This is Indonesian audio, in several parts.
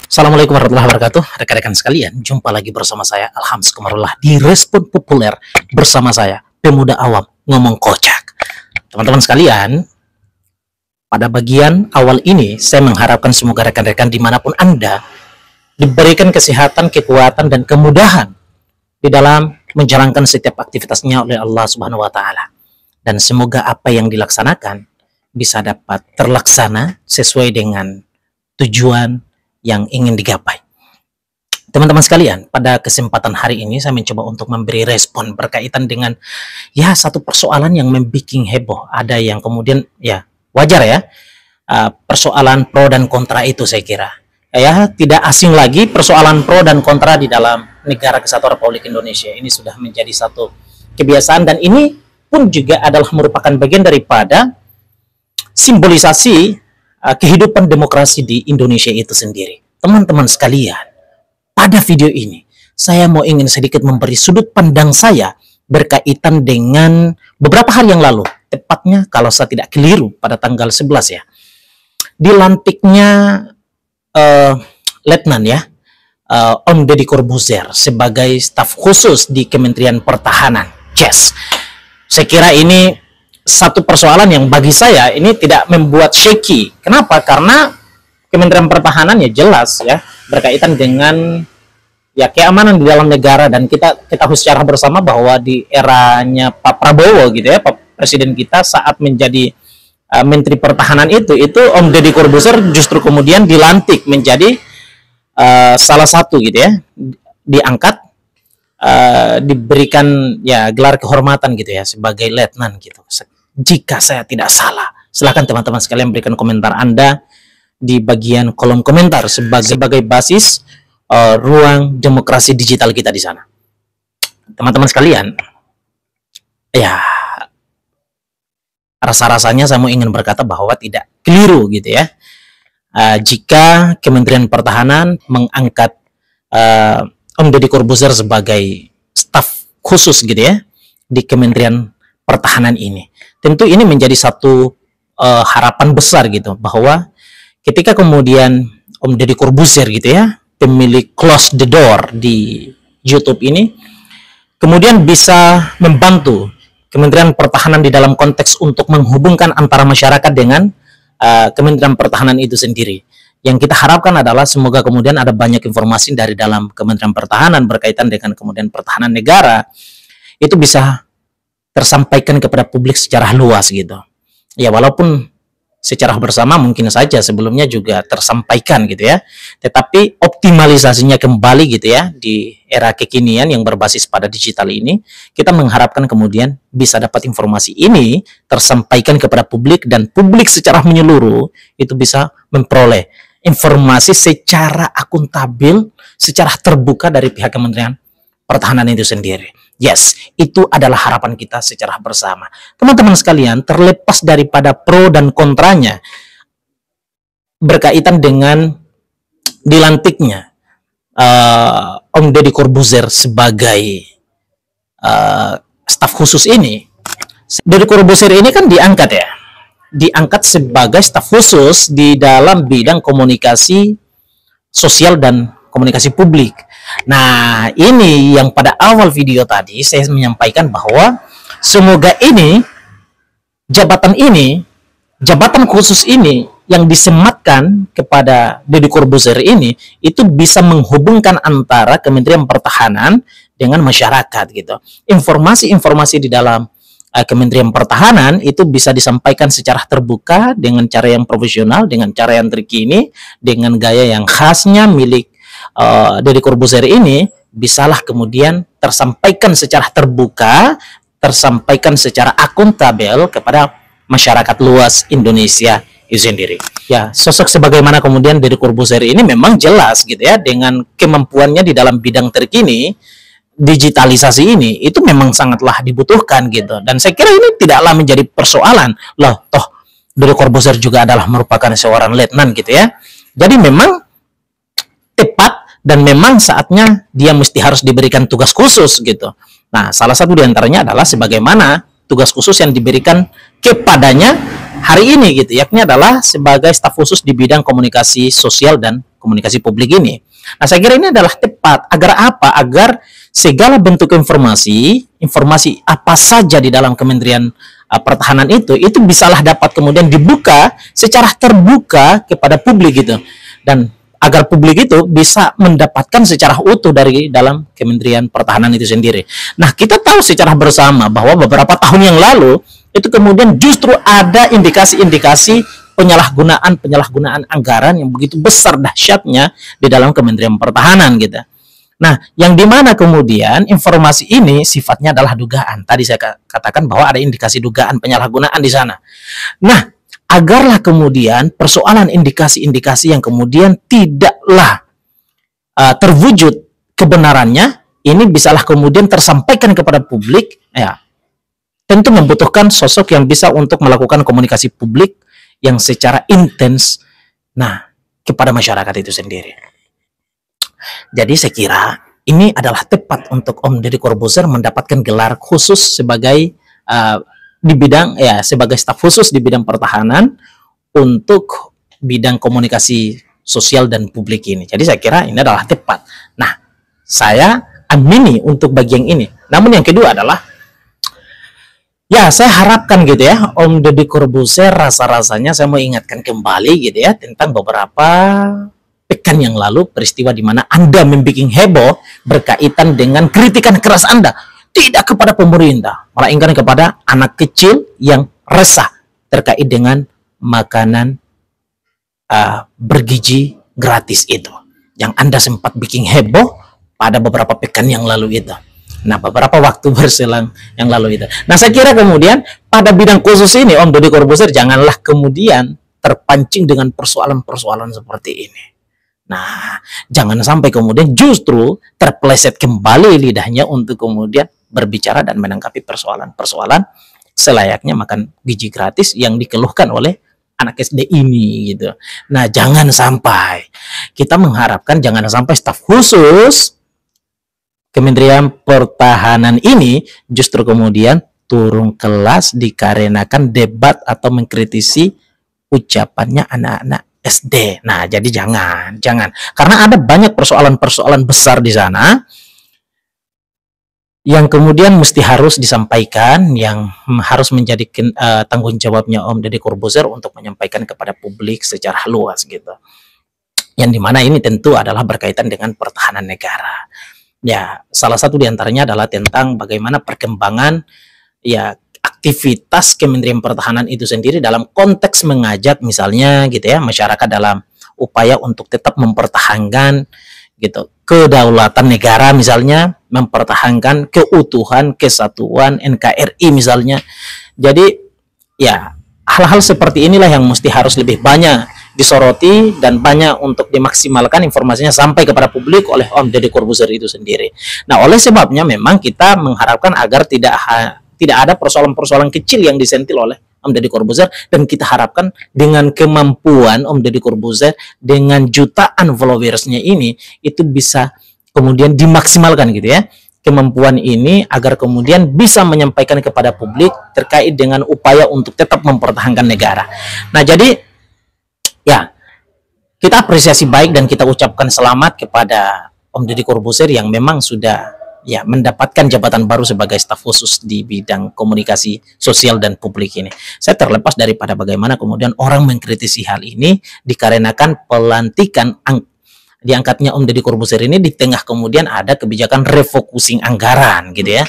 Assalamualaikum warahmatullahi wabarakatuh. Rekan-rekan sekalian, jumpa lagi bersama saya Alhams Komarullah di Respon Populer bersama saya, pemuda awam ngomong kocak. Teman-teman sekalian, pada bagian awal ini saya mengharapkan semoga rekan-rekan dimanapun Anda diberikan kesehatan, kekuatan, dan kemudahan di dalam menjalankan setiap aktivitasnya oleh Allah Subhanahu wa Ta'ala. Dan semoga apa yang dilaksanakan bisa dapat terlaksana sesuai dengan tujuan yang ingin digapai. Teman-teman sekalian, pada kesempatan hari ini saya mencoba untuk memberi respon berkaitan dengan satu persoalan yang membuat heboh. Ada yang kemudian wajar ya, persoalan pro dan kontra itu saya kira. Tidak asing lagi persoalan pro dan kontra di dalam negara kesatuan Republik Indonesia. Ini sudah menjadi satu kebiasaan dan ini pun juga adalah merupakan bagian daripada simbolisasi kehidupan demokrasi di Indonesia itu sendiri. Teman-teman sekalian, pada video ini saya ingin sedikit memberi sudut pandang saya berkaitan dengan beberapa hari yang lalu, tepatnya kalau saya tidak keliru pada tanggal 11 ya, dilantiknya Letnan Om Deddy Corbuzier sebagai staf khusus di Kementerian Pertahanan. Yes, saya kira ini satu persoalan yang bagi saya ini tidak membuat shaky. Kenapa? Karena Kementerian Pertahanan jelas berkaitan dengan keamanan di dalam negara, dan kita tahu secara bersama bahwa di eranya Pak Prabowo Pak Presiden kita saat menjadi Menteri Pertahanan itu Om Deddy Corbuzier justru kemudian dilantik menjadi salah satu diangkat, diberikan gelar kehormatan sebagai letnan Jika saya tidak salah, silahkan teman-teman sekalian berikan komentar Anda di bagian kolom komentar sebagai basis ruang demokrasi digital kita di sana. Teman-teman sekalian, rasa-rasanya saya ingin berkata bahwa tidak keliru jika Kementerian Pertahanan mengangkat Om Deddy Corbuzier sebagai staf khusus di Kementerian Pertahanan ini. Tentu ini menjadi satu harapan besar bahwa ketika kemudian Om Deddy Corbuzier pemilik Close the Door di YouTube ini kemudian bisa membantu Kementerian Pertahanan di dalam konteks untuk menghubungkan antara masyarakat dengan Kementerian Pertahanan itu sendiri. Yang kita harapkan adalah semoga kemudian ada banyak informasi dari dalam Kementerian Pertahanan berkaitan dengan kemudian pertahanan negara itu bisa tersampaikan kepada publik secara luas walaupun secara bersama mungkin saja sebelumnya juga tersampaikan tetapi optimalisasinya kembali di era kekinian yang berbasis pada digital ini, kita mengharapkan kemudian bisa dapat informasi ini tersampaikan kepada publik dan publik secara menyeluruh itu bisa memperoleh informasi secara akuntabel, secara terbuka dari pihak Kementerian Pertahanan itu sendiri. Yes, itu adalah harapan kita secara bersama. Teman-teman sekalian, terlepas daripada pro dan kontranya berkaitan dengan dilantiknya Om Deddy Corbuzier sebagai staf khusus ini. Deddy Corbuzier ini kan diangkat sebagai staf khusus di dalam bidang komunikasi sosial dan komunikasi publik. Nah, ini yang pada awal video tadi saya menyampaikan bahwa semoga ini jabatan khusus ini yang disematkan kepada Deddy Corbuzier ini itu bisa menghubungkan antara Kementerian Pertahanan dengan masyarakat Informasi-informasi di dalam Kementerian Pertahanan itu bisa disampaikan secara terbuka dengan cara yang profesional, dengan cara yang terkini, dengan gaya yang khasnya milik Deddy Corbuzier ini bisalah kemudian tersampaikan secara terbuka, tersampaikan secara akuntabel kepada masyarakat luas Indonesia itu sendiri. Sosok sebagaimana kemudian Deddy Corbuzier ini memang jelas dengan kemampuannya di dalam bidang terkini digitalisasi ini itu memang sangatlah dibutuhkan dan saya kira ini tidaklah menjadi persoalan. Toh Deddy Corbuzier juga adalah merupakan seorang letnan jadi memang tepat dan memang saatnya dia mesti harus diberikan tugas khusus Nah, salah satu diantaranya adalah sebagaimana tugas khusus yang diberikan kepadanya hari ini yakni adalah sebagai staf khusus di bidang komunikasi sosial dan komunikasi publik ini. Nah, saya kira ini adalah tepat. Agar apa? Agar segala bentuk informasi apa saja di dalam Kementerian Pertahanan itu bisalah dapat kemudian dibuka secara terbuka kepada publik gitu. Dan agar publik itu bisa mendapatkan secara utuh dari dalam Kementerian Pertahanan itu sendiri. Nah, kita tahu secara bersama bahwa beberapa tahun yang lalu itu kemudian justru ada indikasi-indikasi penyalahgunaan anggaran yang begitu besar dahsyatnya di dalam Kementerian Pertahanan gitu. Nah, yang dimana kemudian informasi ini sifatnya adalah dugaan. Tadi saya katakan bahwa ada indikasi dugaan penyalahgunaan di sana. Nah, agarlah kemudian persoalan indikasi-indikasi yang kemudian tidaklah terwujud kebenarannya, ini bisalah kemudian tersampaikan kepada publik, ya, tentu membutuhkan sosok yang bisa untuk melakukan komunikasi publik yang secara intens, nah, kepada masyarakat itu sendiri. Jadi saya kira ini adalah tepat untuk Om Deddy Corbuzier mendapatkan gelar khusus sebagai di bidang, ya, sebagai staf khusus di bidang pertahanan untuk bidang komunikasi sosial dan publik ini. Jadi saya kira ini adalah tepat. Nah, saya amini untuk bagian ini. Namun yang kedua adalah, ya, saya harapkan gitu ya, Om Deddy Corbuzier rasa-rasanya saya mau ingatkan kembali gitu ya tentang beberapa pekan yang lalu peristiwa di mana Anda membuat heboh berkaitan dengan kritikan keras Anda tidak kepada pemerintah, melainkan kepada anak kecil yang resah terkait dengan makanan bergizi gratis itu, yang Anda sempat bikin heboh pada beberapa pekan yang lalu itu. Nah, beberapa waktu berselang yang lalu itu. Nah, saya kira kemudian pada bidang khusus ini Om Deddy Corbuzier janganlah kemudian terpancing dengan persoalan-persoalan seperti ini. Nah, jangan sampai kemudian justru terpeleset kembali lidahnya untuk kemudian berbicara dan menanggapi persoalan-persoalan selayaknya makan gizi gratis yang dikeluhkan oleh anak SD ini gitu. Nah, jangan sampai kita mengharapkan jangan sampai staf khusus Kementerian Pertahanan ini justru kemudian turun kelas dikarenakan debat atau mengkritisi ucapannya anak-anak SD. Nah, jadi jangan. Karena ada banyak persoalan-persoalan besar di sana yang kemudian mesti harus disampaikan, yang harus menjadi tanggung jawabnya Om Deddy Corbuzier untuk menyampaikan kepada publik secara luas gitu. Yang dimana ini tentu adalah berkaitan dengan pertahanan negara. Ya, salah satu diantaranya adalah tentang bagaimana perkembangan, ya, aktivitas Kementerian Pertahanan itu sendiri dalam konteks mengajak misalnya gitu ya masyarakat dalam upaya untuk tetap mempertahankan gitu kedaulatan negara, misalnya mempertahankan keutuhan kesatuan NKRI misalnya. Jadi ya hal-hal seperti inilah yang mesti harus lebih banyak disoroti dan banyak untuk dimaksimalkan informasinya sampai kepada publik oleh Om Deddy Corbuzier itu sendiri. Nah, oleh sebabnya memang kita mengharapkan agar tidak ada persoalan-persoalan kecil yang disentil oleh Om Deddy Corbuzier, dan kita harapkan dengan kemampuan Om Deddy Corbuzier dengan jutaan followersnya ini itu bisa kemudian dimaksimalkan gitu ya kemampuan ini agar kemudian bisa menyampaikan kepada publik terkait dengan upaya untuk tetap mempertahankan negara. Nah, jadi ya kita apresiasi baik dan kita ucapkan selamat kepada Om Deddy Corbuzier yang memang sudah ya mendapatkan jabatan baru sebagai staf khusus di bidang komunikasi sosial dan publik ini. Saya terlepas daripada bagaimana kemudian orang mengkritisi hal ini dikarenakan pelantikan diangkatnya Om Deddy Corbuzier ini di tengah kemudian ada kebijakan refocusing anggaran gitu ya.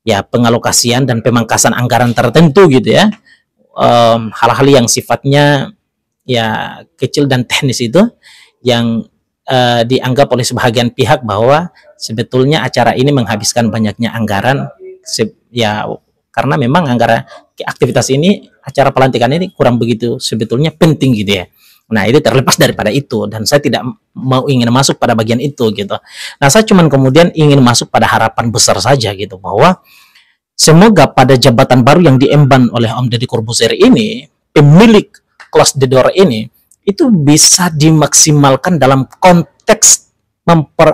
Ya, pengalokasian dan pemangkasan anggaran tertentu gitu ya. Hal-hal yang sifatnya ya kecil dan teknis itu yang dianggap oleh sebagian pihak bahwa sebetulnya acara ini menghabiskan banyaknya anggaran ya karena memang anggaran aktivitas ini, acara pelantikan ini kurang begitu sebetulnya penting gitu ya. Nah, itu terlepas daripada itu dan saya tidak ingin masuk pada bagian itu gitu. Nah, saya cuman kemudian ingin masuk pada harapan besar saja gitu bahwa semoga pada jabatan baru yang diemban oleh Om Deddy Corbuzier ini, pemilik kelas Dedor ini itu bisa dimaksimalkan dalam konteks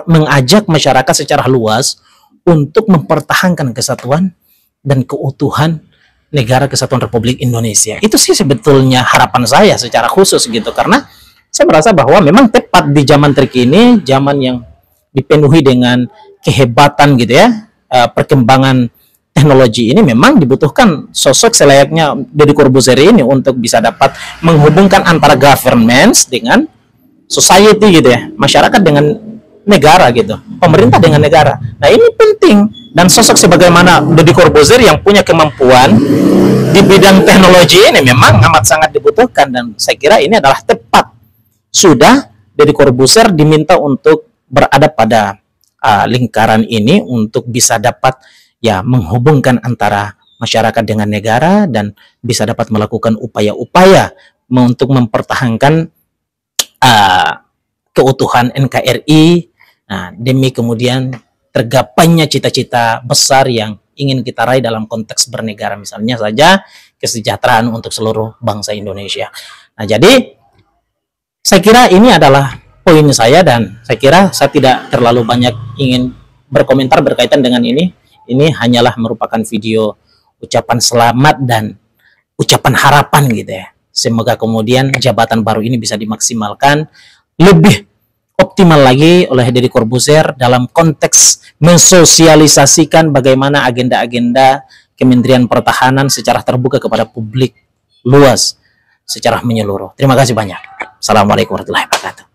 mengajak masyarakat secara luas untuk mempertahankan kesatuan dan keutuhan Negara Kesatuan Republik Indonesia. Itu sih sebetulnya harapan saya secara khusus gitu, karena saya merasa bahwa memang tepat di zaman terkini, zaman yang dipenuhi dengan kehebatan gitu ya, perkembangan teknologi ini, memang dibutuhkan sosok selayaknya Deddy Corbuzier ini untuk bisa dapat menghubungkan antara government dengan society gitu ya, masyarakat dengan negara gitu, pemerintah dengan negara. Nah ini penting, dan sosok sebagaimana Deddy Corbuzier yang punya kemampuan di bidang teknologi ini memang amat sangat dibutuhkan, dan saya kira ini adalah tepat. Sudah Deddy Corbuzier diminta untuk berada pada lingkaran ini untuk bisa dapat ya menghubungkan antara masyarakat dengan negara, dan bisa dapat melakukan upaya-upaya untuk mempertahankan keutuhan NKRI, demi kemudian tergapainya cita-cita besar yang ingin kita raih dalam konteks bernegara, misalnya saja kesejahteraan untuk seluruh bangsa Indonesia. Nah, jadi saya kira ini adalah poin saya, dan saya kira saya tidak terlalu banyak ingin berkomentar berkaitan dengan ini. Ini hanyalah merupakan video ucapan selamat dan ucapan harapan gitu ya. Semoga kemudian jabatan baru ini bisa dimaksimalkan lebih optimal lagi oleh Deddy Corbuzier dalam konteks mensosialisasikan bagaimana agenda-agenda Kementerian Pertahanan secara terbuka kepada publik luas secara menyeluruh. Terima kasih banyak. Assalamualaikum warahmatullahi wabarakatuh.